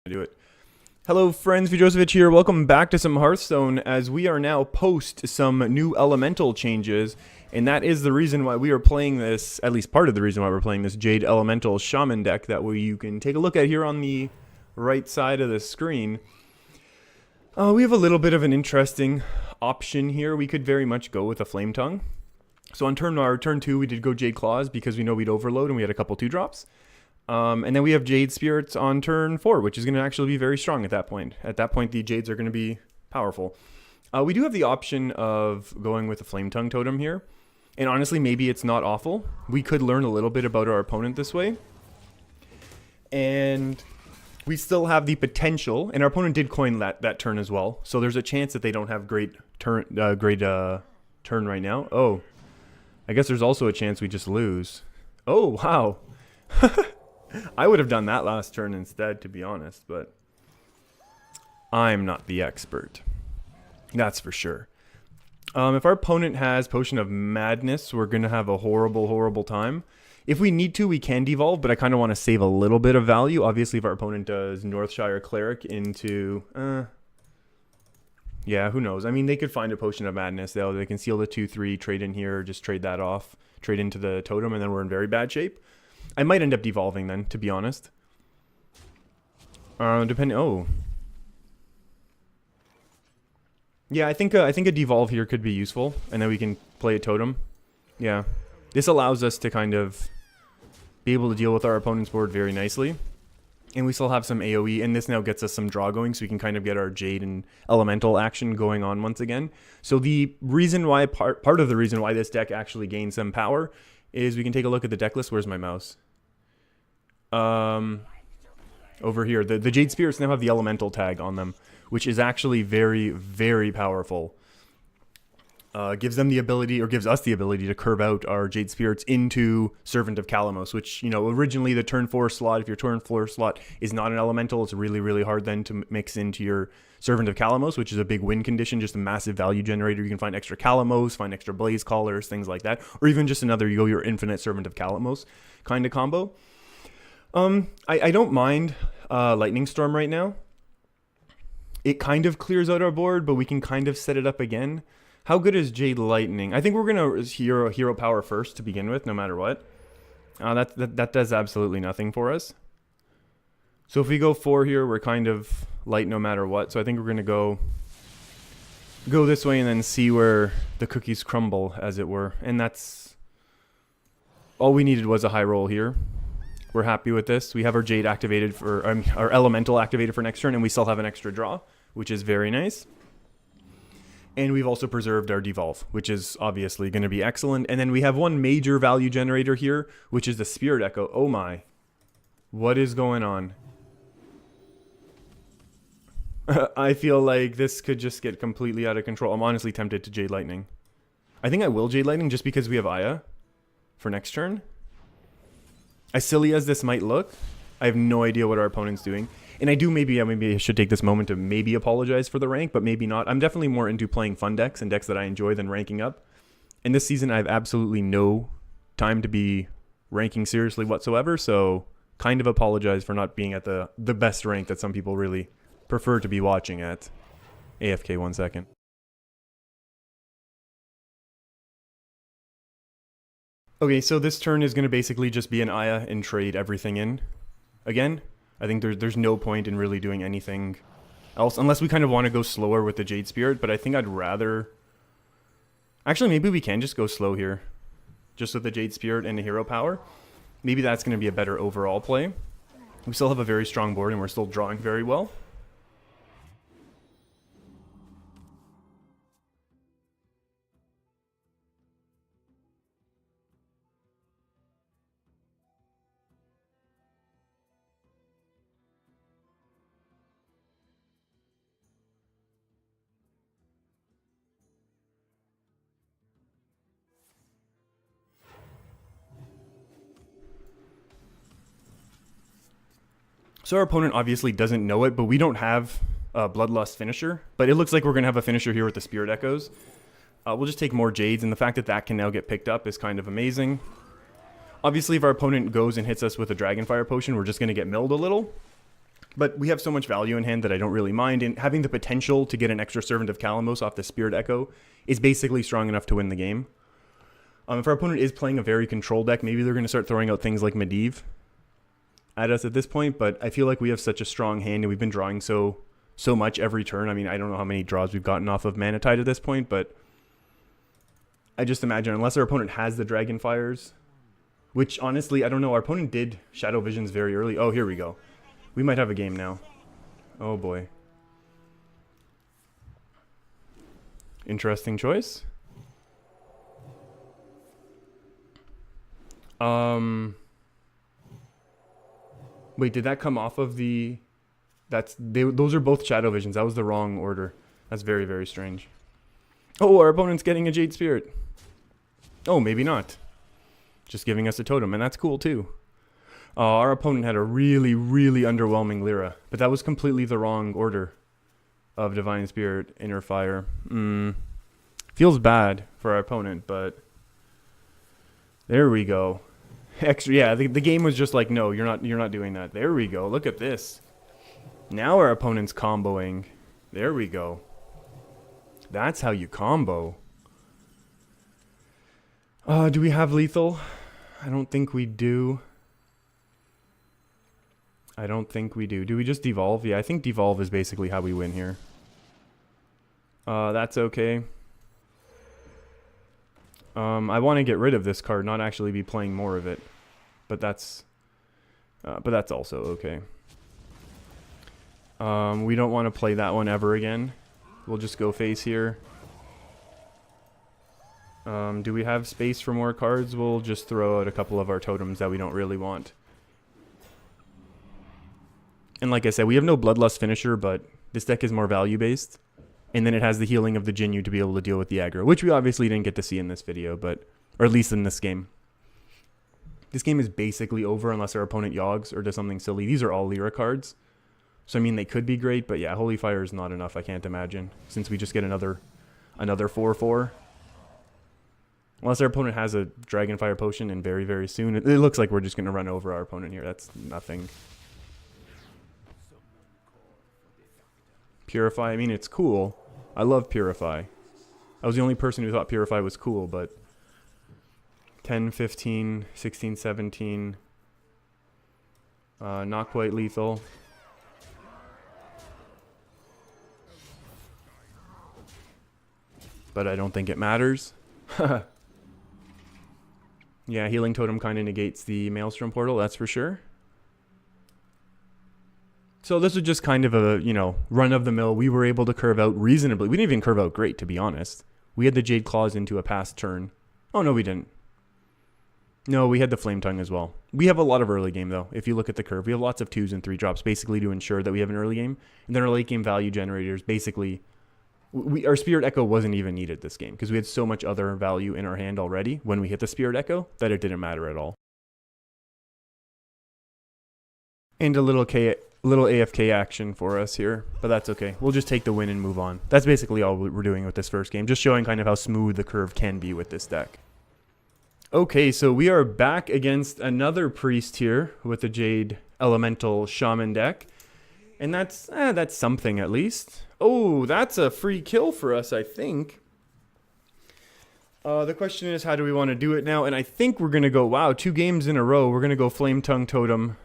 do it. Hello friends, Joseph here. Welcome back to some Hearthstone as we are now post some new elemental changes, and that is the reason why we are playing this, at least part of the reason why we're playing this Jade Elemental Shaman deck that you can take a look at here on the right side of the screen. We have a little bit of an interesting option here. We could very much go with a Flame Tongue. So on turn 2 we did go Jade Claws because we know we'd overload and we had a couple 2-drops. And then we have Jade Spirits on turn 4, which is going to actually be very strong at that point. At that point, the Jades are going to be powerful. We do have the option of going with a Flame Tongue Totem here. And honestly, maybe it's not awful. We could learn a little bit about our opponent this way. And we still have the potential, and our opponent did coin that turn as well. So there's a chance that they don't have great turn right now. Oh, I guess there's also a chance we just lose. Oh, wow. I would have done that last turn instead, to be honest, but I'm not the expert. That's for sure. If our opponent has Potion of Madness, we're going to have a horrible, horrible time. If we need to, we can devolve, but I kind of want to save a little bit of value. Obviously, if our opponent does Northshire Cleric into... yeah, who knows? I mean, they could find a Potion of Madness, though. They can seal the 2-3, trade in here, just trade that off, trade into the totem, and then we're in very bad shape. I might end up devolving then, to be honest. Depending... Oh. Yeah, I think a devolve here could be useful, and then we can play a totem. Yeah. This allows us to kind of be able to deal with our opponent's board very nicely. And we still have some AoE, and this now gets us some draw going, so we can kind of get our Jade and Elemental action going on once again. So the reason why, part of the reason why this deck actually gains some power is we can take a look at the deck list. Where's my mouse? Over here. The Jade Spirits now have the Elemental tag on them, which is actually very, very powerful. Gives them the ability, or gives us the ability, to curve out our Jade Spirits into Servant of Kalamos, which, you know, originally the turn 4 slot, if your turn 4 slot is not an Elemental, it's really, really hard then to mix into your Servant of Kalamos, which is a big win condition, just a massive value generator. You can find extra Kalamos, find extra Blaze Callers, things like that, or even just another, you go your infinite Servant of Kalamos kind of combo. I don't mind Lightning Storm right now. It kind of clears out our board, but we can kind of set it up again. How good is Jade Lightning? I think we're going to hero power first to begin with, no matter what. That does absolutely nothing for us. So if we go 4 here, we're kind of light no matter what. So I think we're going to go this way and then see where the cookies crumble, as it were. And that's... all we needed was a high roll here. We're happy with this. We have our Jade activated for... our Elemental activated for next turn, and we still have an extra draw, which is very nice. And we've also preserved our devolve, which is obviously going to be excellent. And then we have one major value generator here, which is the Spirit Echo. Oh my. What is going on? I feel like this could just get completely out of control. I'm honestly tempted to Jade Lightning. I think I will Jade Lightning just because we have Aya for next turn. As silly as this might look, I have no idea what our opponent's doing. And I do maybe I should take this moment to maybe apologize for the rank, but maybe not. I'm definitely more into playing fun decks and decks that I enjoy than ranking up. And this season I have absolutely no time to be ranking seriously whatsoever, so kind of apologize for not being at the best rank that some people really prefer to be watching at. AFK 1 second. Okay, so this turn is going to basically just be an Aya and trade everything in. Again, I think there's no point in really doing anything else, unless we kind of want to go slower with the Jade Spirit, but I think I'd rather... Actually, maybe we can just go slow here. Just with the Jade Spirit and the hero power. Maybe that's going to be a better overall play. We still have a very strong board, and we're still drawing very well. So our opponent obviously doesn't know it, but we don't have a Bloodlust finisher. But it looks like we're going to have a finisher here with the Spirit Echoes. We'll just take more Jades, and the fact that that can now get picked up is kind of amazing. Obviously, if our opponent goes and hits us with a Dragonfire Potion, we're just going to get milled a little. But we have so much value in hand that I don't really mind. And having the potential to get an extra Servant of Kalamos off the Spirit Echo is basically strong enough to win the game. If our opponent is playing a very control deck, maybe they're going to start throwing out things like Medivh at us at this point. But I feel like we have such a strong hand and we've been drawing so much every turn. I mean, I don't know how many draws we've gotten off of Mana Tide at this point, but I just imagine unless our opponent has the Dragonfires, which honestly, I don't know. Our opponent did Shadow Visions very early. Oh, here we go. We might have a game now. Oh boy. Interesting choice. Wait, did that come off of the... Those are both Shadow Visions. That was the wrong order. That's very, very strange. Oh, our opponent's getting a Jade Spirit. Oh, maybe not. Just giving us a totem, and that's cool too. Our opponent had a really, really underwhelming Lyra, but that was completely the wrong order of Divine Spirit, Inner Fire. Feels bad for our opponent, but there we go. Extra, yeah, the game was just like, no, you're not doing that. There we go. Look at this. Now our opponent's comboing. There we go. That's how you combo. Do we have lethal? I don't think we do. I don't think we do. Do we just devolve? Yeah, I think devolve is basically how we win here. That's okay. I want to get rid of this card, not actually be playing more of it. But that's also okay. We don't want to play that one ever again. We'll just go face here. Do we have space for more cards? We'll just throw out a couple of our totems that we don't really want. And like I said, we have no Bloodlust finisher, but this deck is more value-based. And then it has the healing of the Jinyu to be able to deal with the aggro, which we obviously didn't get to see in this video, or at least in this game. This game is basically over unless our opponent Yoggs or does something silly. These are all Lyra cards. So, I mean, they could be great, but yeah, Holy Fire is not enough, I can't imagine, since we just get another 4/4. Unless our opponent has a Dragonfire Potion, and very, very soon. It looks like we're just going to run over our opponent here. That's nothing. Purify, I mean, it's cool. I love Purify. I was the only person who thought Purify was cool, but 10, 15, 16, 17. Not quite lethal. But I don't think it matters. Yeah, Healing Totem kind of negates the Maelstrom Portal, that's for sure. So this was just kind of a, run-of-the-mill. We were able to curve out reasonably. We didn't even curve out great, to be honest. We had the Jade Claws into a past turn. Oh, no, we didn't. No, we had the Flame Tongue as well. We have a lot of early game, though. If you look at the curve, we have lots of 2s and 3 drops, basically to ensure that we have an early game. And then our late game value generators, basically, our Spirit Echo wasn't even needed this game, because we had so much other value in our hand already when we hit the Spirit Echo that it didn't matter at all. And a little AFK action for us here, but that's okay. We'll just take the win and move on. That's basically all we're doing with this first game, just showing kind of how smooth the curve can be with this deck. Okay, so we are back against another Priest here with the Jade Elemental Shaman deck. And that's something at least. Oh, that's a free kill for us, I think. The question is, how do we want to do it now? And I think we're going to go, wow, 2 games in a row. We're going to go Flame Tongue Totem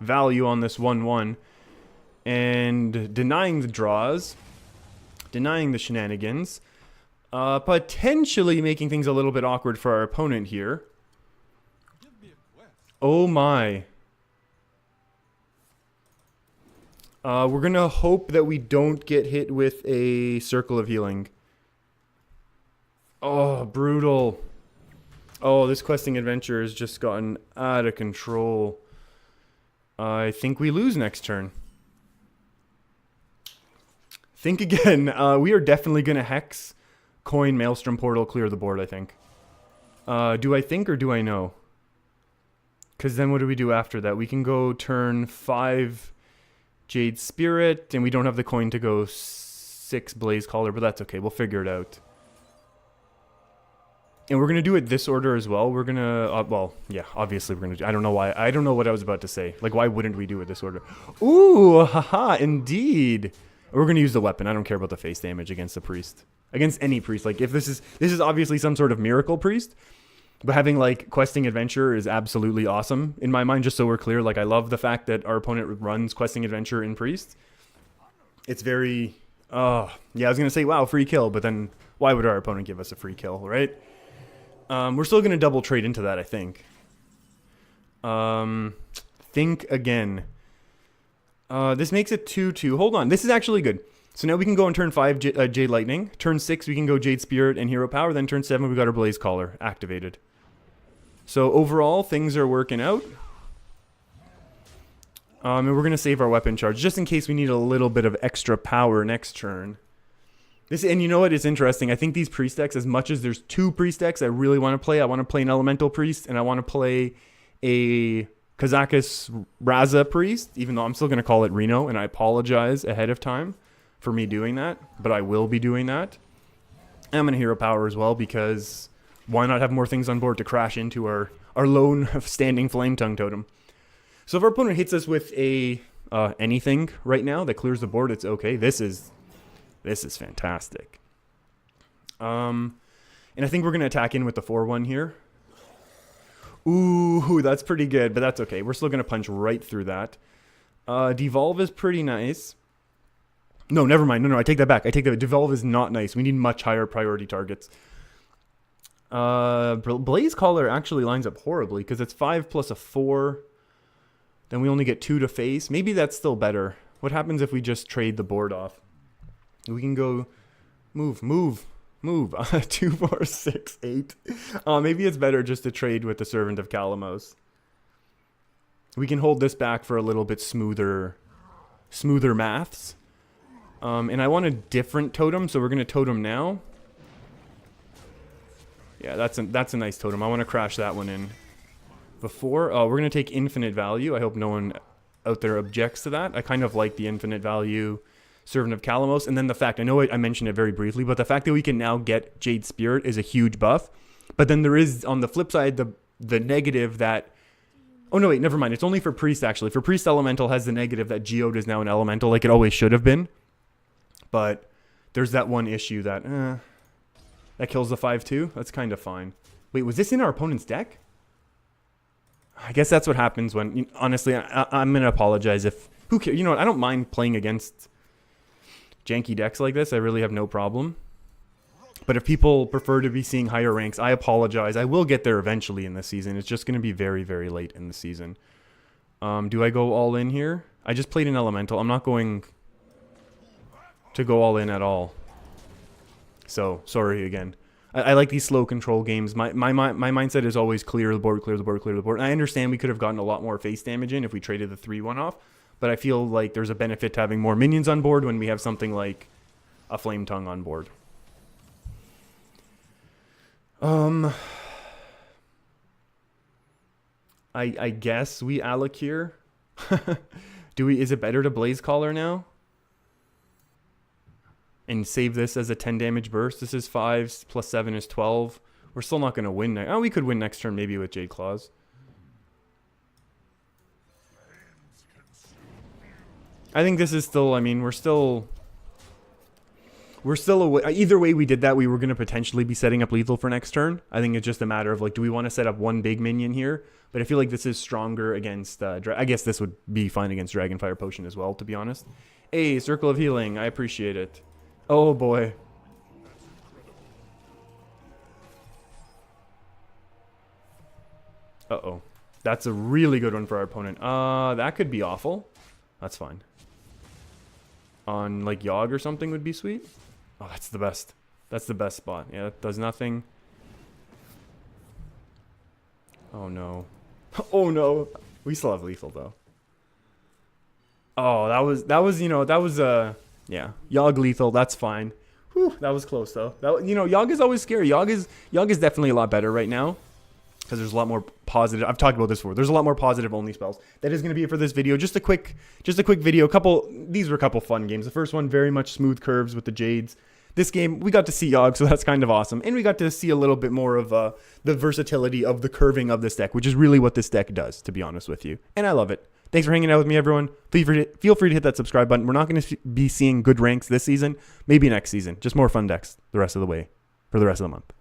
value on this 1/1. And denying the draws. Denying the shenanigans. Potentially making things a little bit awkward for our opponent here. Oh my. We're going to hope that we don't get hit with a Circle of Healing. Oh, brutal. Oh, this questing adventure has just gotten out of control. I think we lose next turn. Think again. We are definitely going to Hex, Coin, Maelstrom Portal, clear the board, I think. Do I think or do I know? Because then what do we do after that? We can go turn 5... Jade Spirit, and we don't have the coin to go 6 Blaze Caller, but that's okay. We'll figure it out. And we're going to do it this order as well. We're going to, well, yeah, obviously we're going to, I don't know why. I don't know what I was about to say. Like, why wouldn't we do it this order? Ooh, haha, indeed. We're going to use the weapon. I don't care about the face damage against the priest. Against any priest. Like, if this is obviously some sort of miracle priest. But having, like, questing adventure is absolutely awesome in my mind, just so we're clear. Like, I love the fact that our opponent runs questing adventure in priest. It's very, yeah, I was going to say, wow, free kill. But then, why would our opponent give us a free kill, right? We're still going to double trade into that, I think. Think again. This makes it 2-2. Hold on. This is actually good. So now we can go on turn 5, Jade Lightning. Turn 6, we can go Jade Spirit and Hero Power. Then turn 7, we got our Blaze Caller activated. So overall, things are working out. And we're going to save our weapon charge just in case we need a little bit of extra power next turn. And you know what? It's interesting. I think these priest decks, as much as there's 2 priest decks I really want to play. I want to play an Elemental Priest, and I want to play a Kazakus Raza Priest, even though I'm still going to call it Reno, and I apologize ahead of time for me doing that, but I will be doing that. And I'm going to Hero Power as well, because why not have more things on board to crash into our lone standing Flame Tongue Totem? So if our opponent hits us with a anything right now that clears the board, it's okay. This is fantastic. And I think we're going to attack in with the 4-1 here. Ooh, that's pretty good, but that's okay. We're still going to punch right through that. Devolve is pretty nice. No, never mind. No, I take that back. Devolve is not nice. We need much higher priority targets. Blaze Caller actually lines up horribly because it's 5 plus a 4. Then we only get 2 to face. Maybe that's still better. What happens if we just trade the board off? We can go move. 2, 4, 6, 8. Maybe it's better just to trade with the Servant of Kalamos. We can hold this back for a little bit smoother maths. And I want a different totem, so we're going to totem now. Yeah, that's a nice totem. I want to crash that one in. Before, we're going to take infinite value. I hope no one out there objects to that. I kind of like the infinite value Servant of Kalamos, and then the fact, I know I mentioned it very briefly, but the fact that we can now get Jade Spirit is a huge buff. But then there is, on the flip side, the negative that, oh no, wait, never mind. It's only for Priest, actually. For Priest, Elemental has the negative that Geode is now an Elemental, like it always should have been. But there's that one issue that, that kills the 5-2. That's kind of fine. Wait, was this in our opponent's deck? I guess that's what happens when, honestly, I'm going to apologize if, who cares? You know what, I don't mind playing against janky decks like this. I really have no problem. But if people prefer to be seeing higher ranks, I apologize. I will get there eventually in this season. It's just going to be very, very late in the season. Do I go all in here? I just played an Elemental. I'm not going to go all in at all. So, sorry again. I like these slow control games. My mindset is always clear the board, clear the board, clear the board. And I understand we could have gotten a lot more face damage in if we traded the 3-1 off. But I feel like there's a benefit to having more minions on board when we have something like a Flame Tongue on board. I guess we alloc here. Is it better to Blaze Caller now? And save this as a 10 damage burst. This is 5 plus 7 is 12. We're still not going to win. Oh, we could win next turn maybe with Jade Claws. I think this is still, I mean, we're still either way we did that, we were going to potentially be setting up lethal for next turn. I think it's just a matter of, like, do we want to set up one big minion here? But I feel like this is stronger against, I guess this would be fine against Dragonfire Potion as well, to be honest. Hey, Circle of Healing, I appreciate it. Oh boy. Uh-oh. That's a really good one for our opponent. That could be awful. That's fine. On, like, Yogg or something would be sweet. Oh, that's the best. That's the best spot. Yeah, that does nothing. Oh, no. Oh, no. We still have lethal, though. Oh, yeah. Yogg lethal, that's fine. Whew, that was close, though. Yogg is always scary. Yogg is definitely a lot better right now. Because there's a lot more positive. I've talked about this before. There's a lot more positive only spells. That is going to be it for this video. Just a quick video. These were a couple fun games. The first one, very much smooth curves with the Jades. this game, we got to see Yogg, so that's kind of awesome. And we got to see a little bit more of the versatility of the curving of this deck, which is really what this deck does, to be honest with you. And I love it. Thanks for hanging out with me, everyone. Feel free to hit that subscribe button. We're not going to be seeing good ranks this season. Maybe next season. Just more fun decks the rest of the way for the rest of the month.